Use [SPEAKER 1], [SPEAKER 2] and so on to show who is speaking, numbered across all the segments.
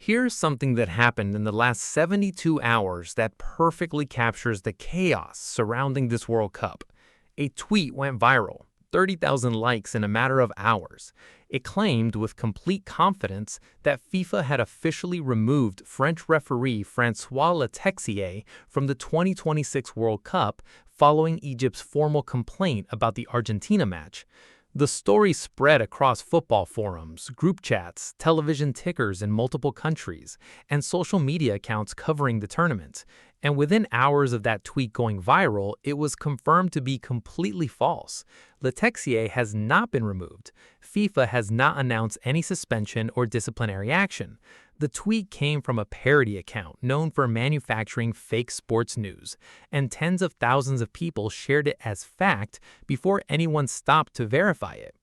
[SPEAKER 1] Here's something that happened in the last 72 hours that perfectly captures the chaos surrounding this World Cup. A tweet went viral, 30,000 likes in a matter of hours. It claimed with complete confidence that FIFA had officially removed French referee François Letexier from the 2026 World Cup following Egypt's formal complaint about the Argentina match. The story spread across football forums, group chats, television tickers in multiple countries, and social media accounts covering the tournament. And within hours of that tweet going viral, it was confirmed to be completely false. Letexier has not been removed. FIFA has not announced any suspension or disciplinary action. The tweet came from a parody account known for manufacturing fake sports news, and tens of thousands of people shared it as fact before anyone stopped to verify it.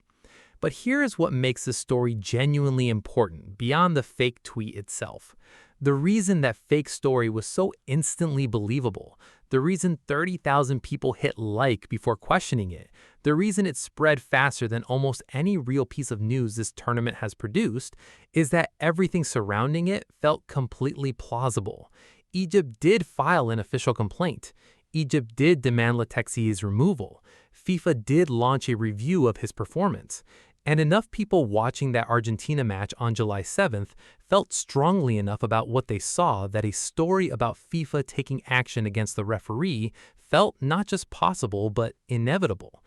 [SPEAKER 1] But here is what makes the story genuinely important beyond the fake tweet itself. The reason that fake story was so instantly believable, the reason 30,000 people hit like before questioning it, the reason it spread faster than almost any real piece of news this tournament has produced, is that everything surrounding it felt completely plausible. Egypt did file an official complaint. Egypt did demand Letexier's removal. FIFA did launch a review of his performance. And enough people watching that Argentina match on July 7th felt strongly enough about what they saw that a story about FIFA taking action against the referee felt not just possible but inevitable.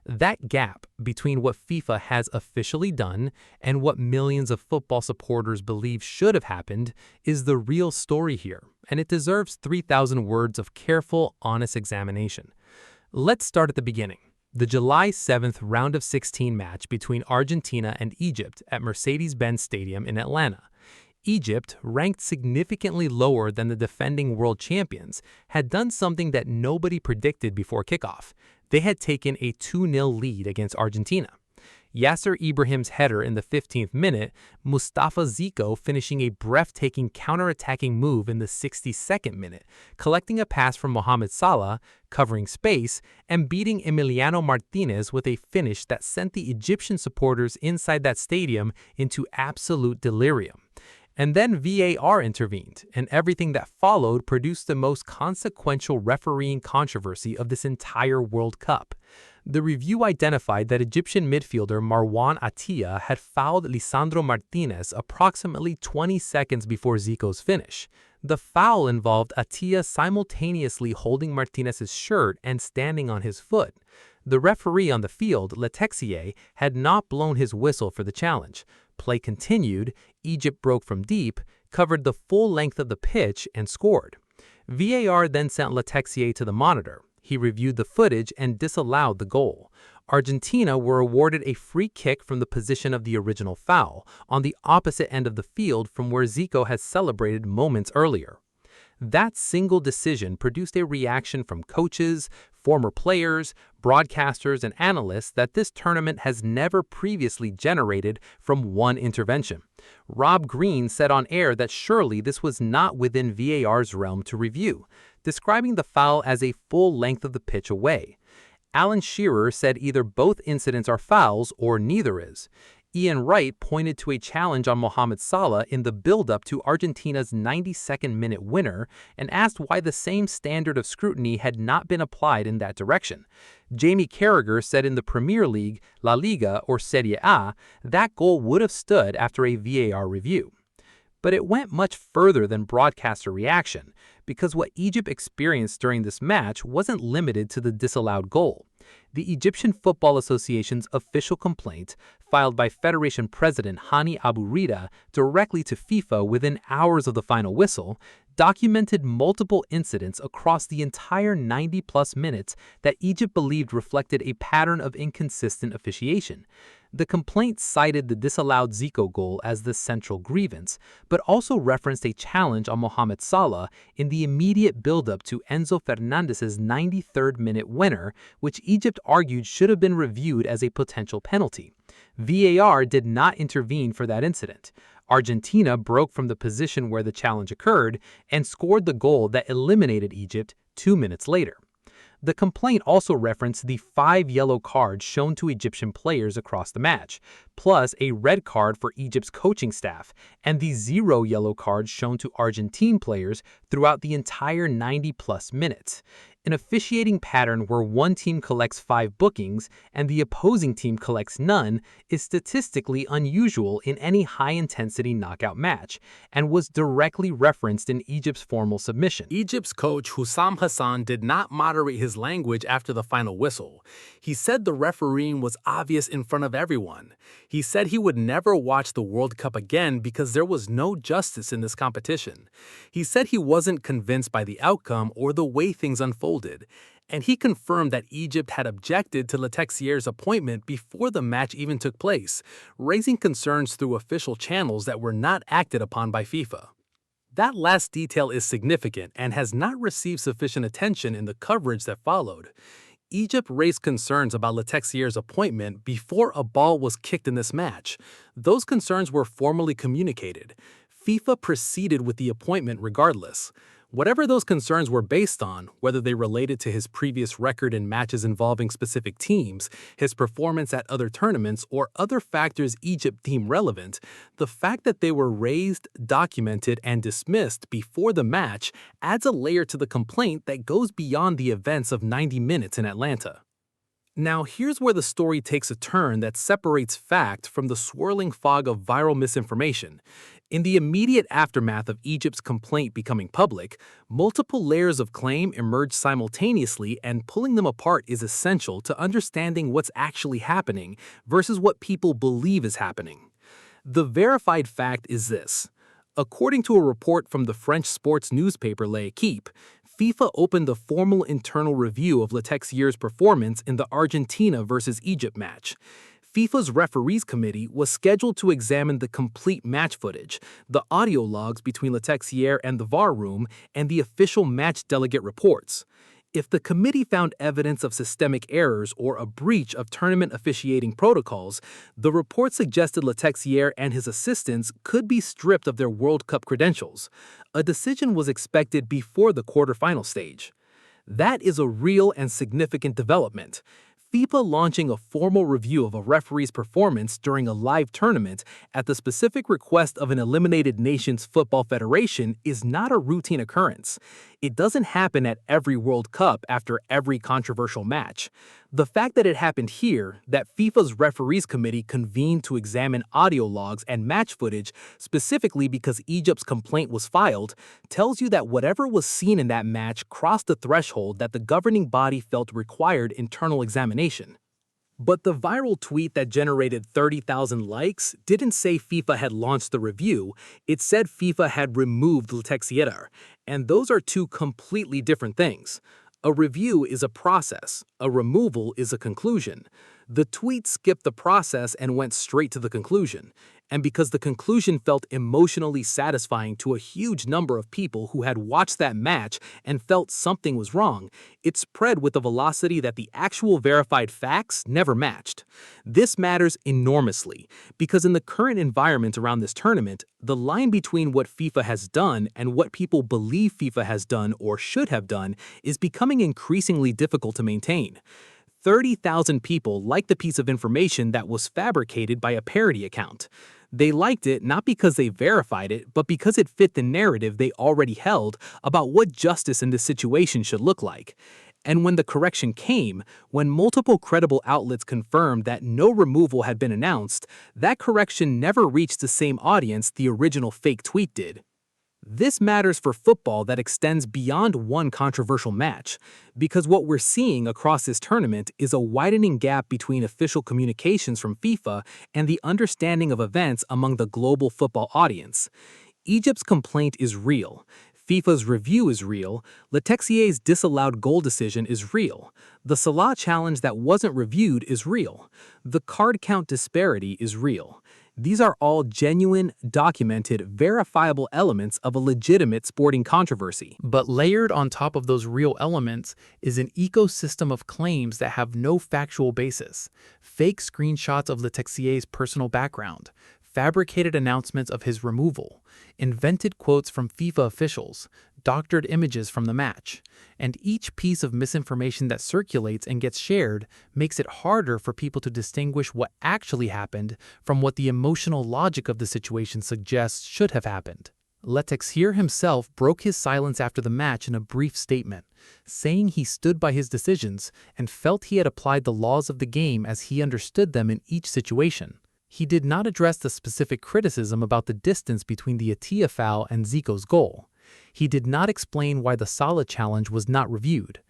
[SPEAKER 1] That gap between what FIFA has officially done and what millions of football supporters believe should have happened is the real story here, and it deserves 3,000 words of careful, honest examination. Let's start at the beginning. The July 7th round of 16 match between Argentina and Egypt at Mercedes-Benz Stadium in Atlanta. Egypt, ranked significantly lower than the defending world champions, had done something that nobody predicted before kickoff. They had taken a 2-0 lead against Argentina. Yasser Ibrahim's header in the 15th minute, Mustafa Zico finishing a breathtaking counter-attacking move in the 62nd minute, collecting a pass from Mohamed Salah, covering space, and beating Emiliano Martinez with a finish that sent the Egyptian supporters inside that stadium into absolute delirium. And then VAR intervened, and everything that followed produced the most consequential refereeing controversy of this entire World Cup. The review identified that Egyptian midfielder Marwan Attia had fouled Lisandro Martinez approximately 20 seconds before Zico's finish. The foul involved Attia simultaneously holding Martinez's shirt and standing on his foot. The referee on the field, Letexier, had not blown his whistle for the challenge. Play continued, Egypt broke from deep, covered the full length of the pitch, and scored. VAR then sent Letexier to the monitor. He reviewed the footage and disallowed the goal. Argentina were awarded a free kick from the position of the original foul, on the opposite end of the field from where Zico had celebrated moments earlier. That single decision produced a reaction from coaches, former players, broadcasters, and analysts that this tournament has never previously generated from one intervention. Rob Green said on air that surely this was not within VAR's realm to review, describing the foul as a full length of the pitch away. Alan Shearer said either both incidents are fouls or neither is. Ian Wright pointed to a challenge on Mohamed Salah in the build-up to Argentina's 92nd minute winner and asked why the same standard of scrutiny had not been applied in that direction. Jamie Carragher said in the Premier League, La Liga, or Serie A, that goal would have stood after a VAR review. But it went much further than broadcaster reaction, because what Egypt experienced during this match wasn't limited to the disallowed goal. The Egyptian Football Association's official complaint, filed by Federation President Hani Abu Rida directly to FIFA within hours of the final whistle, documented multiple incidents across the entire 90-plus minutes that Egypt believed reflected a pattern of inconsistent officiation. The complaint cited the disallowed Zico goal as the central grievance, but also referenced a challenge on Mohamed Salah in the immediate build-up to Enzo Fernandez's 93rd minute winner, which Egypt argued should have been reviewed as a potential penalty. VAR did not intervene for that incident. Argentina broke from the position where the challenge occurred and scored the goal that eliminated Egypt 2 minutes later.
[SPEAKER 2] The complaint also referenced the 5 yellow cards shown to Egyptian players across the match, plus a red card for Egypt's coaching staff, and the 0 yellow cards shown to Argentine players throughout the entire 90-plus minutes. An officiating pattern where one team collects 5 bookings and the opposing team collects none is statistically unusual in any high-intensity knockout match, and was directly referenced in Egypt's formal submission.
[SPEAKER 1] Egypt's coach Hussam Hassan did not moderate his language after the final whistle. He said the refereeing was obvious in front of everyone. He said he would never watch the World Cup again because there was no justice in this competition. He said he wasn't convinced by the outcome or the way things unfolded. And he confirmed that Egypt had objected to Letexier's appointment before the match even took place, raising concerns through official channels that were not acted upon by FIFA. That last detail is significant and has not received sufficient attention in the coverage that followed. Egypt raised concerns about Letexier's appointment before a ball was kicked in this match. Those concerns were formally communicated. FIFA proceeded with the appointment regardless. Whatever those concerns were based on, whether they related to his previous record in matches involving specific teams, his performance at other tournaments, or other factors Egypt deemed relevant, the fact that they were raised, documented, and dismissed before the match adds a layer to the complaint that goes beyond the events of 90 minutes in Atlanta. Now, here's where the story takes a turn that separates fact from the swirling fog of viral misinformation. In the immediate aftermath of Egypt's complaint becoming public, multiple layers of claim emerged simultaneously, and pulling them apart is essential to understanding what's actually happening versus what people believe is happening. The verified fact is this. According to a report from the French sports newspaper L'Équipe, FIFA opened a formal internal review of Letexier's performance in the Argentina versus Egypt match. FIFA's referees committee was scheduled to examine the complete match footage, the audio logs between Letexier and the VAR room, and the official match delegate reports. If the committee found evidence of systemic errors or a breach of tournament officiating protocols, the report suggested Letexier and his assistants could be stripped of their World Cup credentials. A decision was expected before the quarterfinal stage. That is a real and significant development. FIFA launching a formal review of a referee's performance during a live tournament at the specific request of an eliminated nation's football federation is not a routine occurrence. It doesn't happen at every World Cup after every controversial match. The fact that it happened here, that FIFA's referees committee convened to examine audio logs and match footage specifically because Egypt's complaint was filed, tells you that whatever was seen in that match crossed the threshold that the governing body felt required internal examination. But the viral tweet that generated 30,000 likes didn't say FIFA had launched the review, it said FIFA had removed Letexier, and those are two completely different things. A review is a process, a removal is a conclusion. The tweet skipped the process and went straight to the conclusion. And because the conclusion felt emotionally satisfying to a huge number of people who had watched that match and felt something was wrong, it spread with a velocity that the actual verified facts never matched. This matters enormously, because in the current environment around this tournament, the line between what FIFA has done and what people believe FIFA has done or should have done is becoming increasingly difficult to maintain. 30,000 people liked the piece of information that was fabricated by a parody account. They liked it not because they verified it, but because it fit the narrative they already held about what justice in this situation should look like. And when the correction came, when multiple credible outlets confirmed that no removal had been announced, that correction never reached the same audience the original fake tweet did. This matters for football that extends beyond one controversial match, because what we're seeing across this tournament is a widening gap between official communications from FIFA and the understanding of events among the global football audience. Egypt's complaint is real. FIFA's review is real. Letexier's disallowed goal decision is real. The Salah challenge that wasn't reviewed is real. The card count disparity is real. These are all genuine, documented, verifiable elements of a legitimate sporting controversy. But layered on top of those real elements is an ecosystem of claims that have no factual basis. Fake screenshots of Letexier's personal background, fabricated announcements of his removal, invented quotes from FIFA officials, doctored images from the match, and each piece of misinformation that circulates and gets shared makes it harder for people to distinguish what actually happened from what the emotional logic of the situation suggests should have happened. Letexier himself broke his silence after the match in a brief statement, saying he stood by his decisions and felt he had applied the laws of the game as he understood them in each situation. He did not address the specific criticism about the distance between the Atia foul and Zico's goal. He did not explain why the Salah challenge was not reviewed.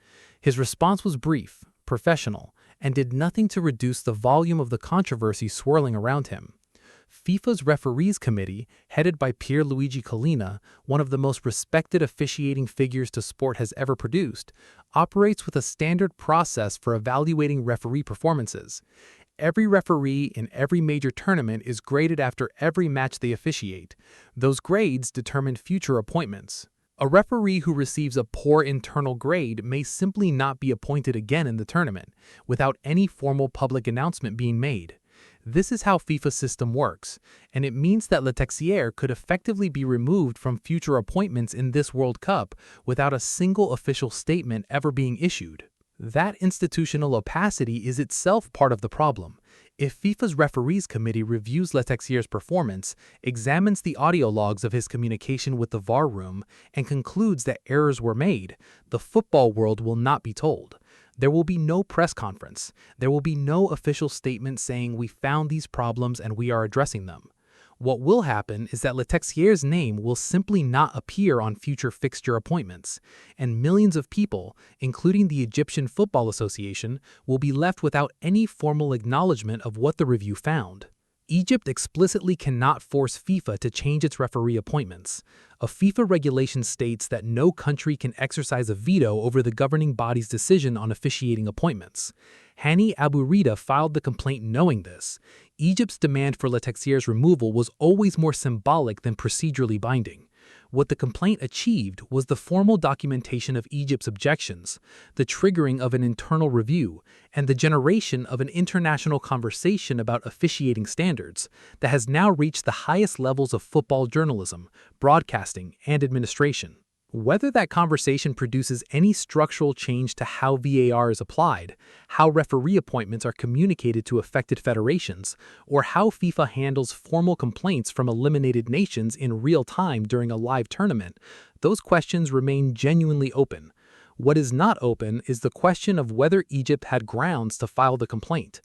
[SPEAKER 1] His response was brief, professional, and did nothing to reduce the volume of the controversy swirling around him. FIFA's referees committee, headed by Pierluigi Collina, one of the most respected officiating figures the sport has ever produced, operates with a standard process for evaluating referee performances. Every referee in every major tournament is graded after every match they officiate. Those grades determine future appointments. A referee who receives a poor internal grade may simply not be appointed again in the tournament, without any formal public announcement being made. This is how FIFA's system works, and it means that Letexier could effectively be removed from future appointments in this World Cup without a single official statement ever being issued. That institutional opacity is itself part of the problem. If FIFA's referees committee reviews Letexier's performance, examines the audio logs of his communication with the VAR room, and concludes that errors were made, the football world will not be told. There will be no press conference. There will be no official statement saying we found these problems and we are addressing them. What will happen is that Letexier's name will simply not appear on future fixture appointments, and millions of people, including the Egyptian Football Association, will be left without any formal acknowledgement of what the review found. Egypt explicitly cannot force FIFA to change its referee appointments. A FIFA regulation states that no country can exercise a veto over the governing body's decision on officiating appointments. Hani Abu Rida filed the complaint knowing this. Egypt's demand for Letexier's removal was always more symbolic than procedurally binding. What the complaint achieved was the formal documentation of Egypt's objections, the triggering of an internal review, and the generation of an international conversation about officiating standards that has now reached the highest levels of football journalism, broadcasting, and administration. Whether that conversation produces any structural change to how VAR is applied, how referee appointments are communicated to affected federations, or how FIFA handles formal complaints from eliminated nations in real time during a live tournament, those questions remain genuinely open. What is not open is the question of whether Egypt had grounds to file the complaint.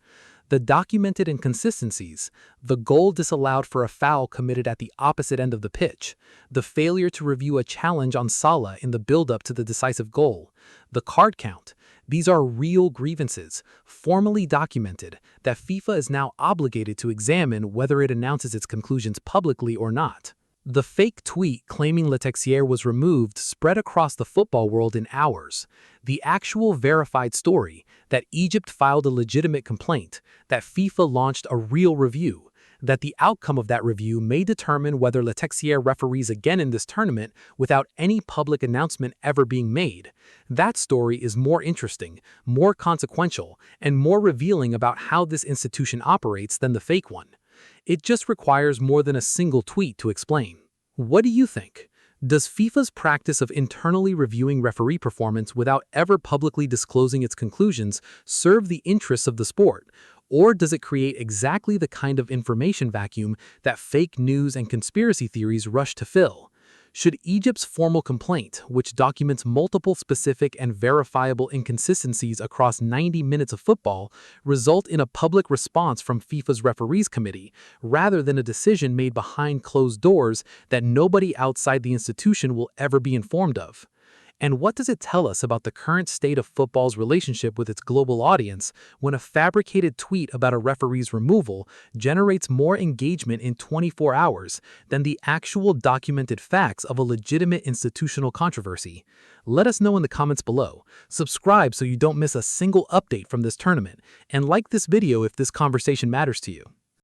[SPEAKER 1] The documented inconsistencies, the goal disallowed for a foul committed at the opposite end of the pitch, the failure to review a challenge on Salah in the build-up to the decisive goal, the card count, these are real grievances, formally documented, that FIFA is now obligated to examine whether it announces its conclusions publicly or not. The fake tweet claiming Letexier was removed spread across the football world in hours. The actual verified story, that Egypt filed a legitimate complaint, that FIFA launched a real review, that the outcome of that review may determine whether Letexier referees again in this tournament without any public announcement ever being made. That story is more interesting, more consequential, and more revealing about how this institution operates than the fake one. It just requires more than a single tweet to explain. What do you think? Does FIFA's practice of internally reviewing referee performance without ever publicly disclosing its conclusions serve the interests of the sport? Or does it create exactly the kind of information vacuum that fake news and conspiracy theories rush to fill? Should Egypt's formal complaint, which documents multiple specific and verifiable inconsistencies across 90 minutes of football, result in a public response from FIFA's referees committee, rather than a decision made behind closed doors that nobody outside the institution will ever be informed of? And what does it tell us about the current state of football's relationship with its global audience when a fabricated tweet about a referee's removal generates more engagement in 24 hours than the actual documented facts of a legitimate institutional controversy? Let us know in the comments below. Subscribe so you don't miss a single update from this tournament, and like this video if this conversation matters to you.